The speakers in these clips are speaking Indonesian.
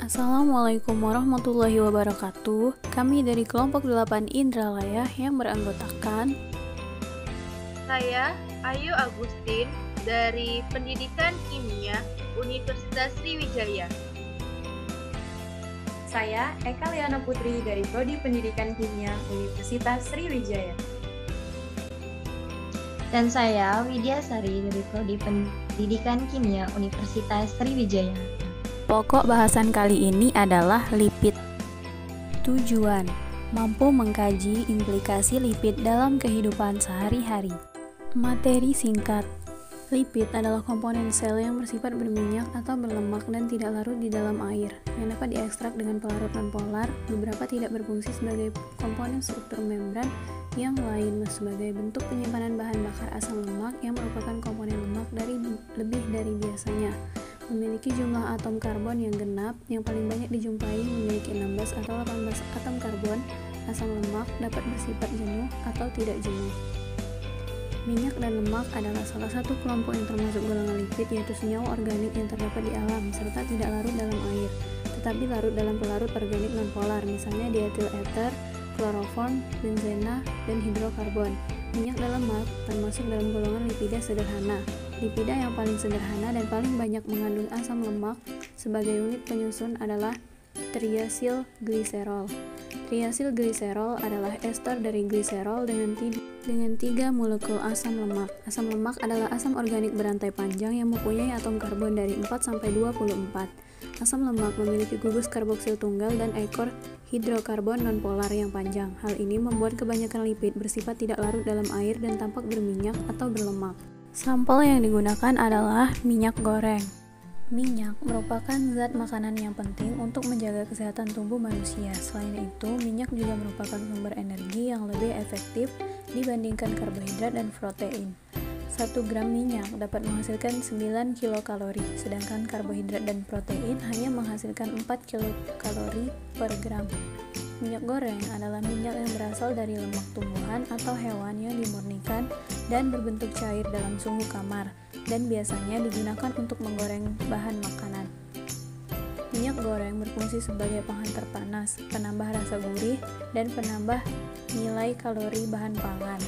Assalamualaikum warahmatullahi wabarakatuh. Kami dari kelompok 8 Indralaya yang beranggotakan Saya Ayu Agustin dari Pendidikan Kimia Universitas Sriwijaya. Saya Eka Liana Putri dari Prodi Pendidikan Kimia Universitas Sriwijaya. Dan saya Widya Sari dari Prodi Pendidikan Kimia Universitas Sriwijaya. pokok bahasan kali ini adalah lipid. Tujuan: mampu mengkaji implikasi lipid dalam kehidupan sehari-hari. Materi singkat. Lipid adalah komponen sel yang bersifat berminyak atau berlemak dan tidak larut di dalam air, yang dapat diekstrak dengan pelarut nonpolar. Beberapa tidak berfungsi sebagai komponen struktur membran yang lain sebagai bentuk penyimpanan bahan bakar asam lemak yang merupakan komponen lemak lebih dari biasanya. Memiliki jumlah atom karbon yang genap, yang paling banyak dijumpai memiliki 16 atau 18 atom karbon. Asam lemak dapat bersifat jenuh atau tidak jenuh. Minyak dan lemak adalah salah satu kelompok yang termasuk golongan lipid, yaitu senyawa organik yang terdapat di alam serta tidak larut dalam air, tetapi larut dalam pelarut organik nonpolar, misalnya diethil ether, kloroform, benzena, dan hidrokarbon. Minyak dan lemak termasuk dalam golongan lipida sederhana. Lipida yang paling sederhana dan paling banyak mengandung asam lemak sebagai unit penyusun adalah triasil gliserol. Triasil gliserol adalah ester dari gliserol dengan 3 molekul asam lemak. Asam lemak adalah asam organik berantai panjang yang mempunyai atom karbon dari 4 sampai 24. Asam lemak memiliki gugus karboksil tunggal dan ekor hidrokarbon nonpolar yang panjang. Hal ini membuat kebanyakan lipid bersifat tidak larut dalam air dan tampak berminyak atau berlemak. Sampel yang digunakan adalah minyak goreng. Minyak merupakan zat makanan yang penting untuk menjaga kesehatan tubuh manusia. Selain itu, minyak juga merupakan sumber energi yang lebih efektif dibandingkan karbohidrat dan protein. 1 gram minyak dapat menghasilkan 9 kilokalori, sedangkan karbohidrat dan protein hanya menghasilkan 4 kilokalori per gram. Minyak goreng adalah minyak yang berasal dari lemak tumbuhan atau hewan yang dimurnikan dan berbentuk cair dalam suhu kamar, dan biasanya digunakan untuk menggoreng bahan makanan. Minyak goreng berfungsi sebagai penghantar panas, penambah rasa gurih, dan penambah nilai kalori bahan pangan.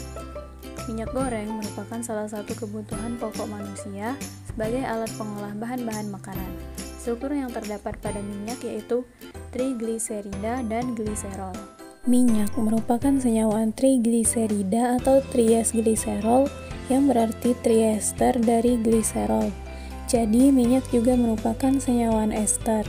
Minyak goreng merupakan salah satu kebutuhan pokok manusia sebagai alat pengolah bahan-bahan makanan. Struktur yang terdapat pada minyak yaitu trigliserida dan gliserol. Minyak merupakan senyawa trigliserida atau triacylglycerol yang berarti triester dari gliserol. Jadi, minyak juga merupakan senyawa ester.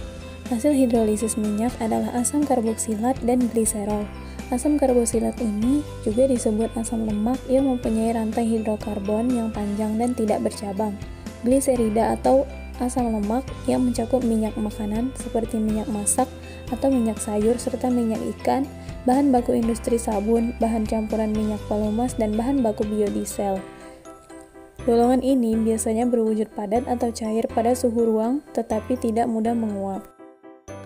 Hasil hidrolisis minyak adalah asam karboksilat dan gliserol. Asam karboksilat ini juga disebut asam lemak yang mempunyai rantai hidrokarbon yang panjang dan tidak bercabang. Gliserida atau asam lemak yang mencakup minyak makanan seperti minyak masak atau minyak sayur serta minyak ikan, bahan baku industri sabun, bahan campuran minyak pelumas, dan bahan baku biodiesel. Golongan ini biasanya berwujud padat atau cair pada suhu ruang tetapi tidak mudah menguap.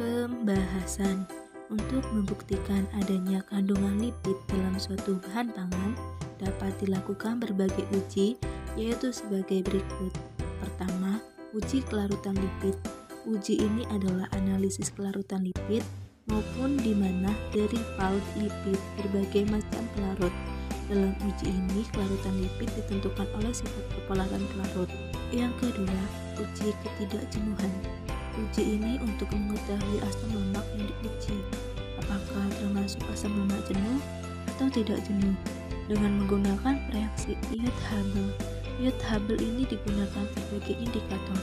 Pembahasan. Untuk membuktikan adanya kandungan lipid dalam suatu bahan pangan dapat dilakukan berbagai uji, yaitu sebagai berikut. Pertama, uji kelarutan lipid. Uji ini adalah analisis kelarutan lipid maupun di mana derivat lipid berbagai macam pelarut. Dalam uji ini, kelarutan lipid ditentukan oleh sifat kepolaran pelarut. Yang kedua, uji ketidakjenuhan. Uji ini untuk mengetahui asam lemak yang diuji, apakah termasuk asam lemak jenuh atau tidak jenuh, dengan menggunakan reaksi Iod-Hubble. Iod-Hubble ini digunakan sebagai indikator.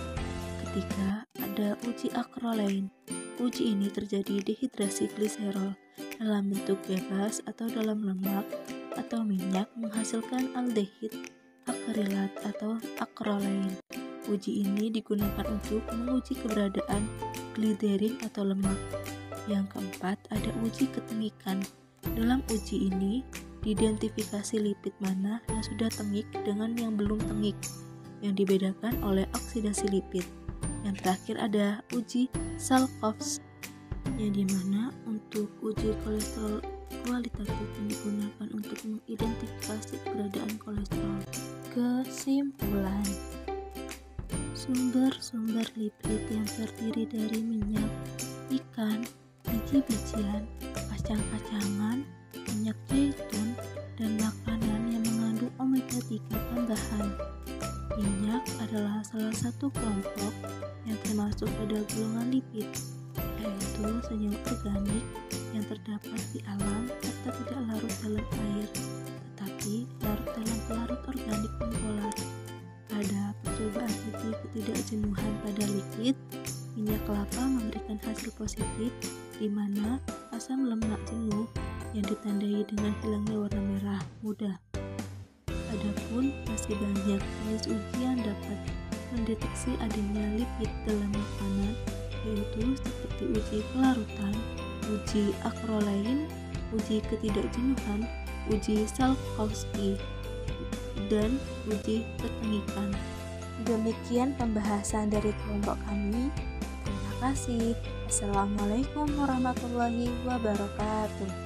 Ketiga, ada uji acrolein. Uji ini terjadi dehidrasi gliserol dalam bentuk bebas atau dalam lemak atau minyak menghasilkan aldehid akrilat atau acrolein. Uji ini digunakan untuk menguji keberadaan gliserin atau lemak. Yang keempat, ada uji ketengikan. Dalam uji ini, diidentifikasi lipid mana yang sudah tengik dengan yang belum tengik, yang dibedakan oleh oksidasi lipid. Yang terakhir ada uji Salkovs, yang dimana untuk uji kolesterol kualitatif yang digunakan untuk mengidentifikasi keberadaan kolesterol. Kesimpulan, sumber-sumber lipid yang terdiri dari minyak, biji-bijian, kacang-kacangan, minyak zaitun, dan makanan yang mengandung omega 3 tambahan. Minyak adalah salah satu kelompok yang termasuk pada golongan lipid, yaitu senyawa organik yang terdapat di alam serta tidak larut dalam air, tetapi larut dalam pelarut organik nonpolar. Pada percobaan uji ketidakjenuhan pada lipid, minyak kelapa memberikan hasil positif, di mana asam lemak jenuh yang ditandai dengan hilangnya warna merah muda. Adapun masih banyak jenis uji yang dapat mendeteksi adanya lipid dalam makanan, yaitu seperti uji kelarutan, uji acrolein, uji ketidakjenuhan, uji Salkowski, dan uji ketengikan. Demikian pembahasan dari kelompok kami. Terima kasih. Assalamualaikum warahmatullahi wabarakatuh.